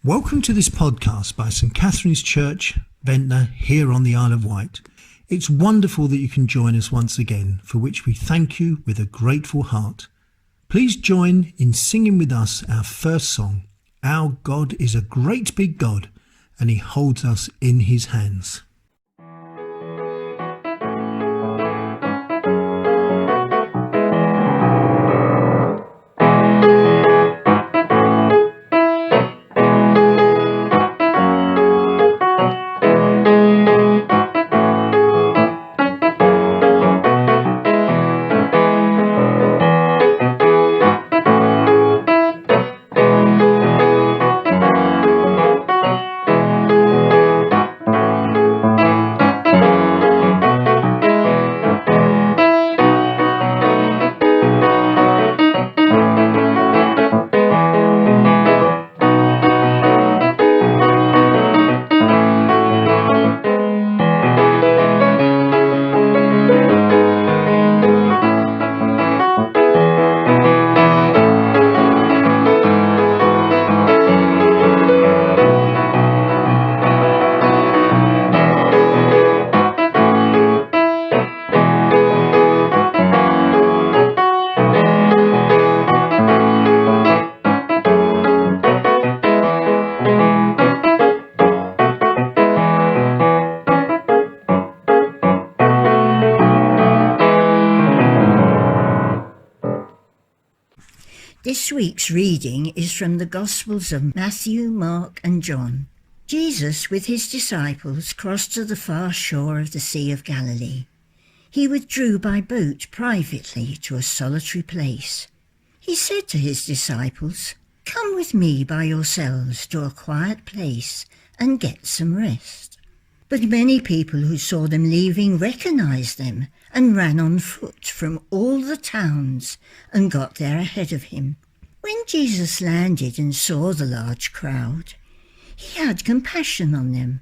Welcome to this podcast by St Catherine's Church, Ventnor, here on the Isle of Wight. It's wonderful that you can join us once again, for which we thank you with a grateful heart. Please join in singing with us our first song, Our God is a Great Big God, and He holds us in His hands. This week's reading is from the Gospels of Matthew, Mark and John. Jesus, with his disciples, crossed to the far shore of the Sea of Galilee. He withdrew by boat privately to a solitary place. He said to his disciples, "Come with me by yourselves to a quiet place and get some rest." But many people who saw them leaving recognized them and ran on foot from all the towns and got there ahead of him. When Jesus landed and saw the large crowd, he had compassion on them,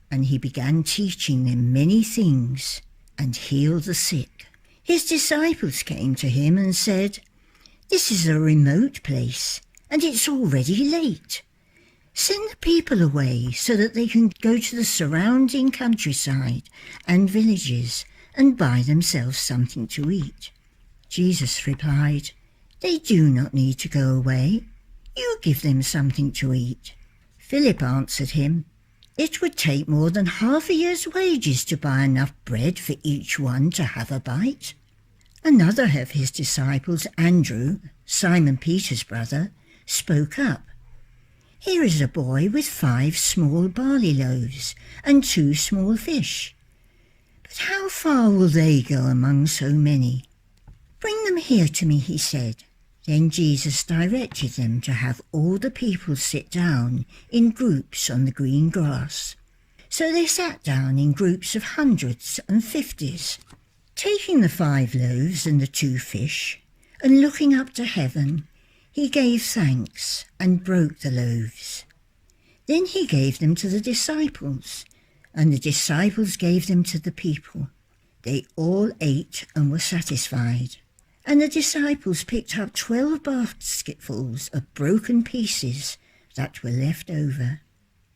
and he began teaching them many things and healed the sick. His disciples came to him and said, "This is a remote place, and it's already late. Send the people away so that they can go to the surrounding countryside and villages and buy themselves something to eat." Jesus replied, "They do not need to go away. You give them something to eat." Philip answered him, "It would take more than half a year's wages to buy enough bread for each one to have a bite." Another of his disciples, Andrew, Simon Peter's brother, spoke up. "Here is a boy with 5 small barley loaves and 2 small fish. But how far will they go among so many?" "Bring them here to me," he said. Then Jesus directed them to have all the people sit down in groups on the green grass. So they sat down in groups of hundreds and 50s. Taking the 5 loaves and the 2 fish, and looking up to heaven, he gave thanks and broke the loaves. Then he gave them to the disciples, and the disciples gave them to the people. They all ate and were satisfied. And the disciples picked up 12 basketfuls of broken pieces that were left over.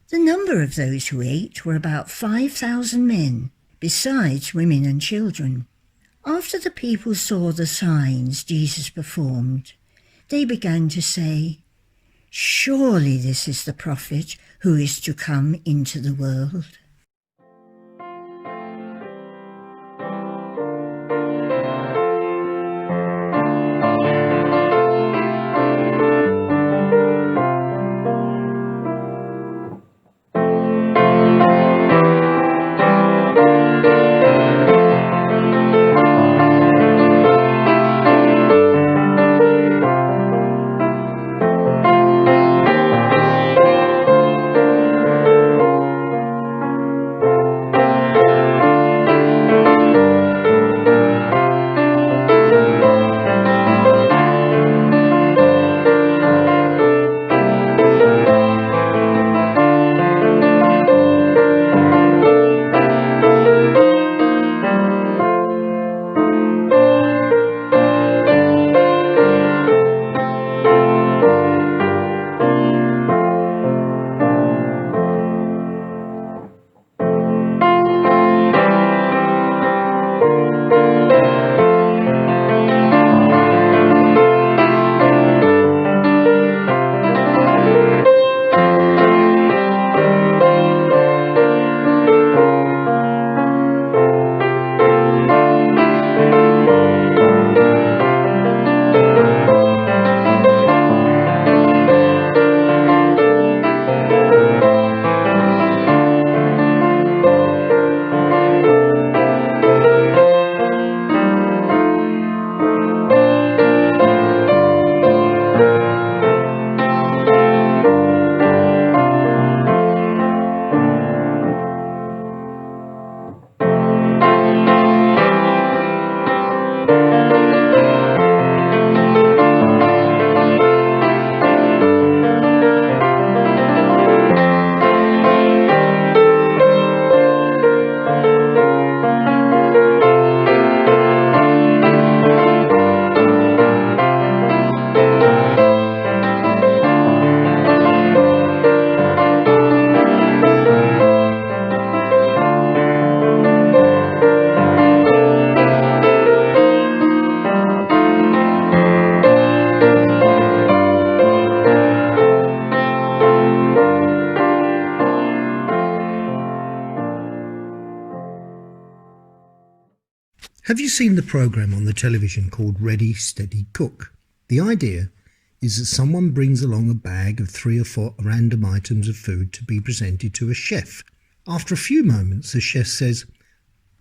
The number of those who ate were about 5,000 men, besides women and children. After the people saw the signs Jesus performed, they began to say, "Surely this is the prophet who is to come into the world." Have you seen the programme on the television called Ready, Steady, Cook? The idea is that someone brings along a bag of 3 or 4 random items of food to be presented to a chef. After a few moments, the chef says,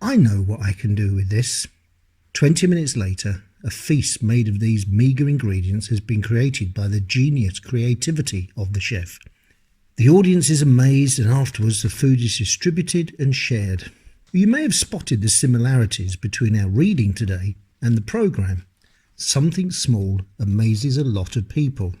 "I know what I can do with this." 20 minutes later, a feast made of these meagre ingredients has been created by the genius creativity of the chef. The audience is amazed, and afterwards the food is distributed and shared. You may have spotted the similarities between our reading today and the programme. Something small amazes a lot of people.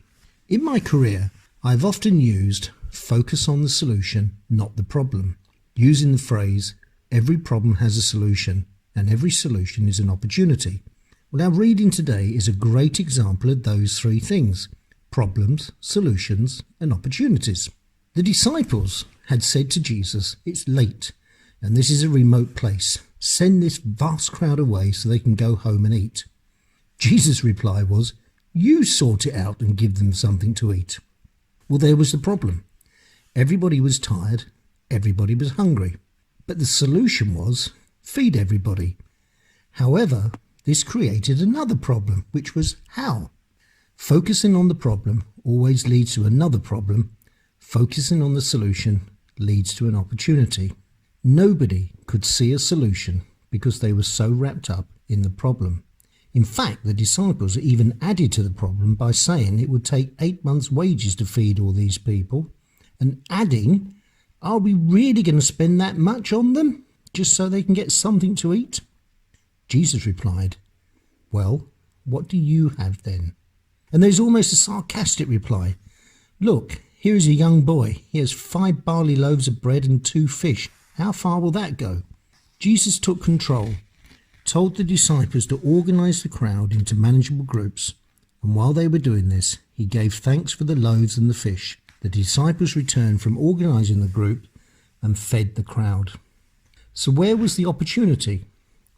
In my career, I've often used focus on the solution, not the problem, using the phrase, every problem has a solution and every solution is an opportunity. Well, our reading today is a great example of those 3 things: problems, solutions and opportunities. The disciples had said to Jesus, "It's late and this is a remote place. Send this vast crowd away so they can go home and eat." Jesus' reply was, "You sort it out and give them something to eat." Well, there was the problem. Everybody was tired, everybody was hungry. But the solution was, feed everybody. However, this created another problem, which was how? Focusing on the problem always leads to another problem. Focusing on the solution leads to an opportunity. Nobody could see a solution because they were so wrapped up in the problem. In fact, the disciples even added to the problem by saying it would take 8 months' wages to feed all these people, and adding, "Are we really going to spend that much on them just so they can get something to eat?" Jesus replied, "Well, what do you have then?" And there's almost a sarcastic reply. "Look, here is a young boy. He has 5 barley loaves of bread and 2 fish. How far will that go?" Jesus took control, told the disciples to organize the crowd into manageable groups, and while they were doing this, he gave thanks for the loaves and the fish. The disciples returned from organizing the group and fed the crowd. So where was the opportunity?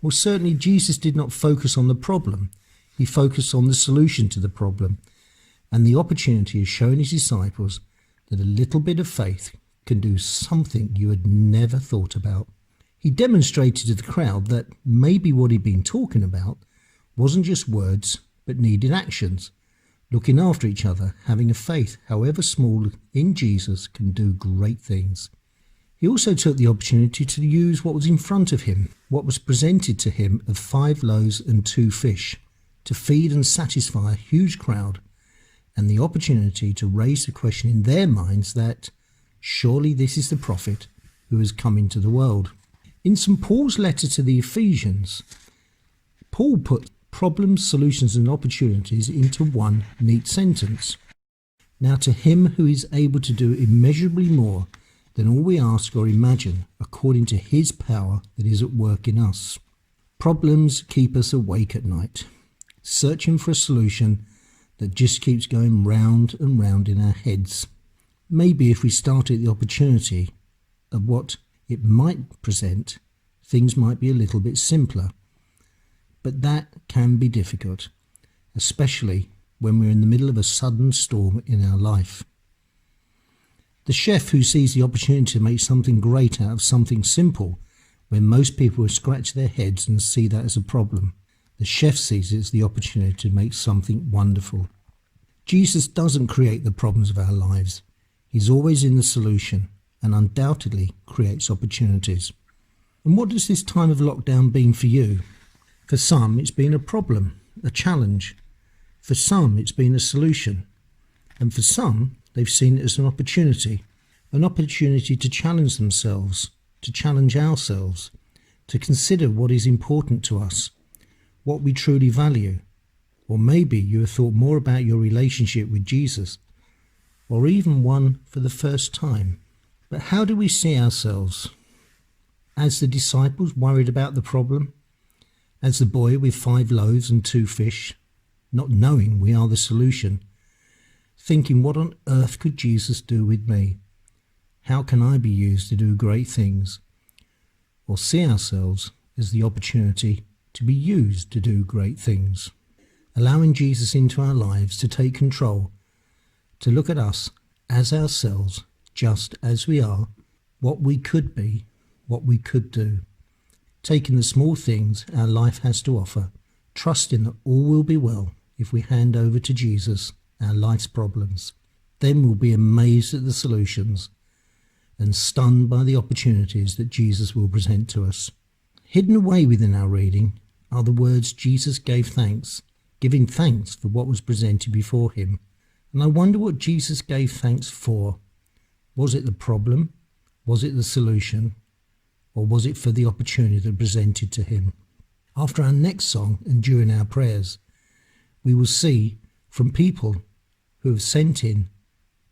Well, certainly Jesus did not focus on the problem. He focused on the solution to the problem. And the opportunity is showing his disciples that a little bit of faith can do something you had never thought about. He demonstrated to the crowd that maybe what he'd been talking about wasn't just words, but needed actions. Looking after each other, having a faith, however small, in Jesus can do great things. He also took the opportunity to use what was in front of him, what was presented to him of 5 loaves and 2 fish, to feed and satisfy a huge crowd, and the opportunity to raise the question in their minds that surely this is the prophet who has come into the world. In St. Paul's letter to the Ephesians, Paul put problems, solutions and opportunities into one neat sentence. Now to him who is able to do immeasurably more than all we ask or imagine, according to his power that is at work in us. Problems keep us awake at night, searching for a solution that just keeps going round and round in our heads. Maybe if we started the opportunity of what it might present, things might be a little bit simpler. But that can be difficult, especially when we're in the middle of a sudden storm in our life. The chef who sees the opportunity to make something great out of something simple, when most people will scratch their heads and see that as a problem, the chef sees it as the opportunity to make something wonderful. Jesus doesn't create the problems of our lives. He's always in the solution and undoubtedly creates opportunities. And what has this time of lockdown been for you? For some, it's been a problem, a challenge. For some, it's been a solution. And for some, they've seen it as an opportunity to challenge themselves, to challenge ourselves, to consider what is important to us, what we truly value. Or maybe you have thought more about your relationship with Jesus, or even one for the first time. But how do we see ourselves? As the disciples worried about the problem? As the boy with 5 loaves and 2 fish, not knowing we are the solution, thinking, what on earth could Jesus do with me? How can I be used to do great things? Or see ourselves as the opportunity to be used to do great things, allowing Jesus into our lives to take control, to look at us as ourselves, just as we are, what we could be, what we could do. taking the small things our life has to offer, trusting that all will be well if we hand over to Jesus our life's problems. Then we'll be amazed at the solutions and stunned by the opportunities that Jesus will present to us. Hidden away within our reading are the words Jesus gave thanks, giving thanks for what was presented before him. And I wonder what Jesus gave thanks for. Was it the problem? Was it the solution? Or was it for the opportunity that presented to him? After our next song and during our prayers, we will see from people who have sent in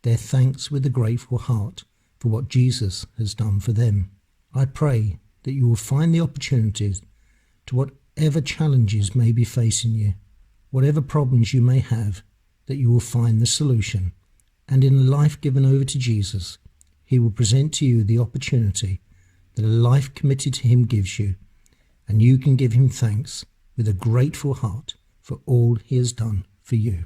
their thanks with a grateful heart for what Jesus has done for them. I pray that you will find the opportunities to whatever challenges may be facing you, whatever problems you may have, that you will find the solution. And in a life given over to Jesus, he will present to you the opportunity that a life committed to him gives you, and you can give him thanks with a grateful heart for all he has done for you.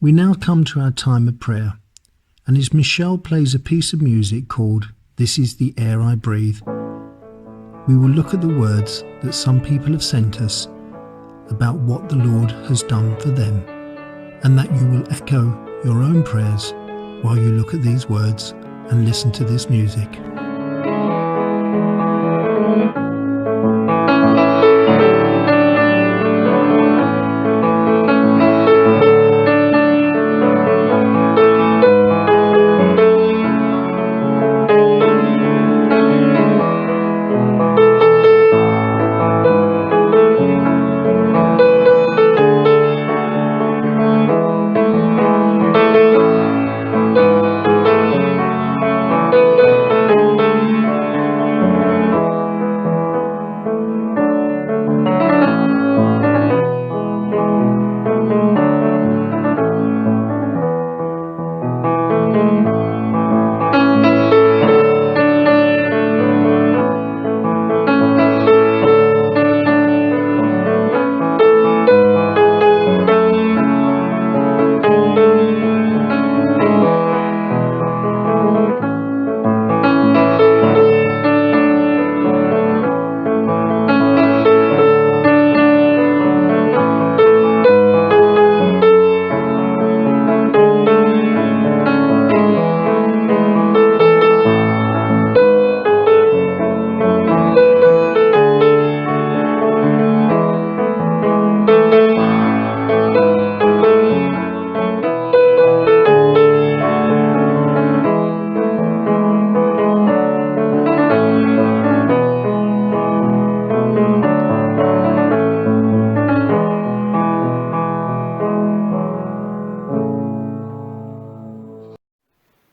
We now come to our time of prayer, and as Michelle plays a piece of music called "This is the Air I Breathe," we will look at the words that some people have sent us about what the Lord has done for them, and that you will echo your own prayers while you look at these words and listen to this music.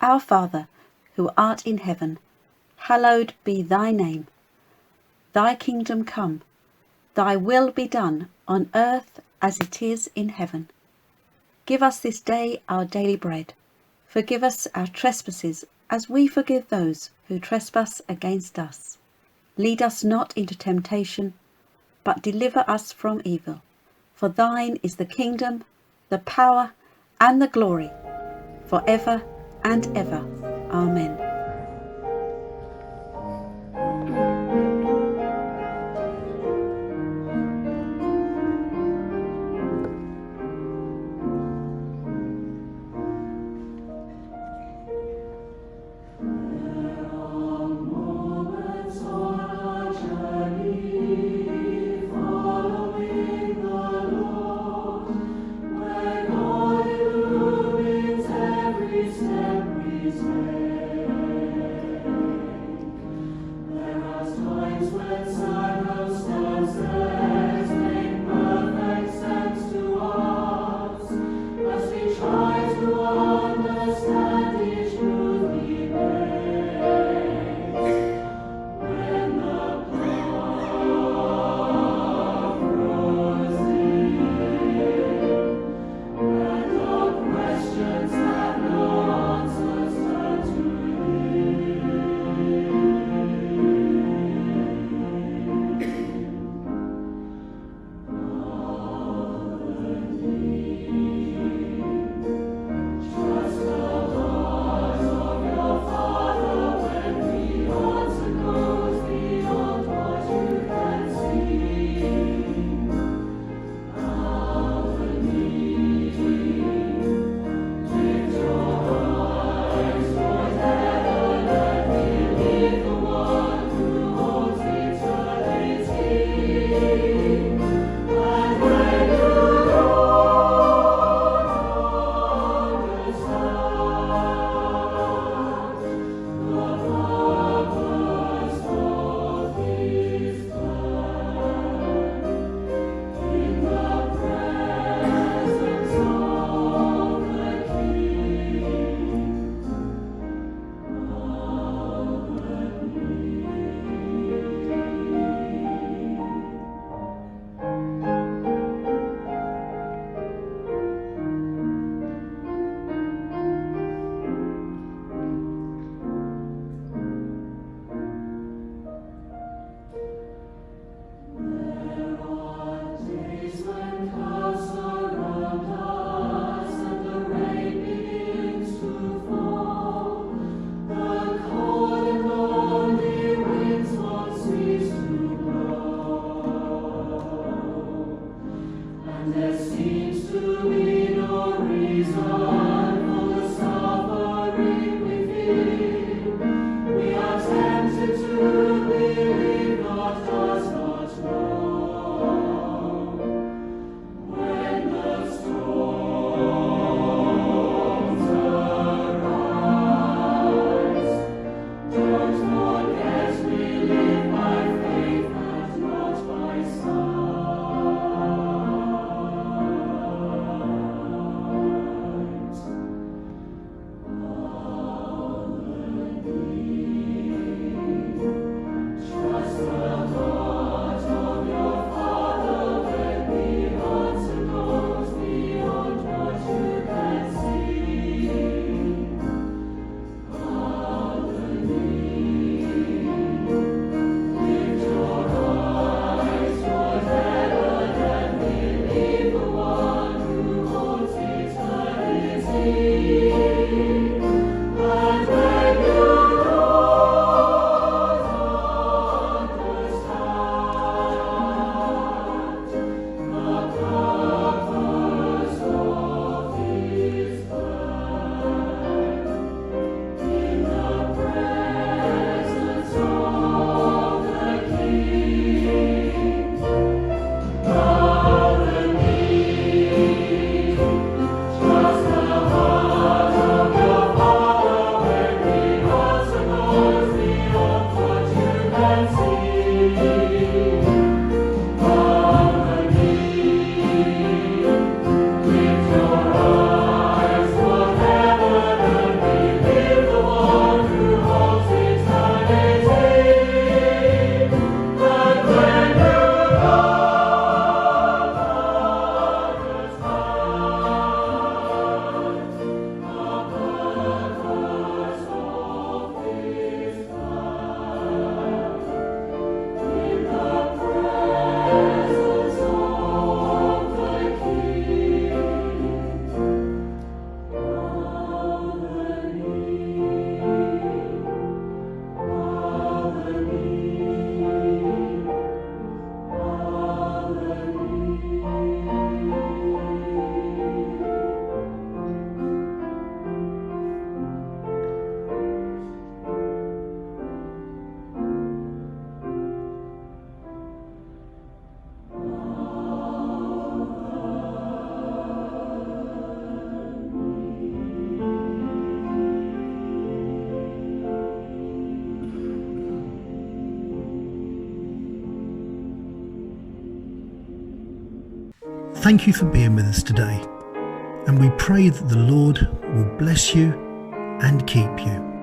Our Father, who art in heaven, hallowed be thy name. Thy kingdom come, thy will be done on earth as it is in heaven. Give us this day our daily bread. Forgive us our trespasses as we forgive those who trespass against us. Lead us not into temptation, but deliver us from evil. For thine is the kingdom, the power, and the glory, for ever and ever. Amen. Every step we take. thank you for being with us today. And we pray that the Lord will bless you and keep you.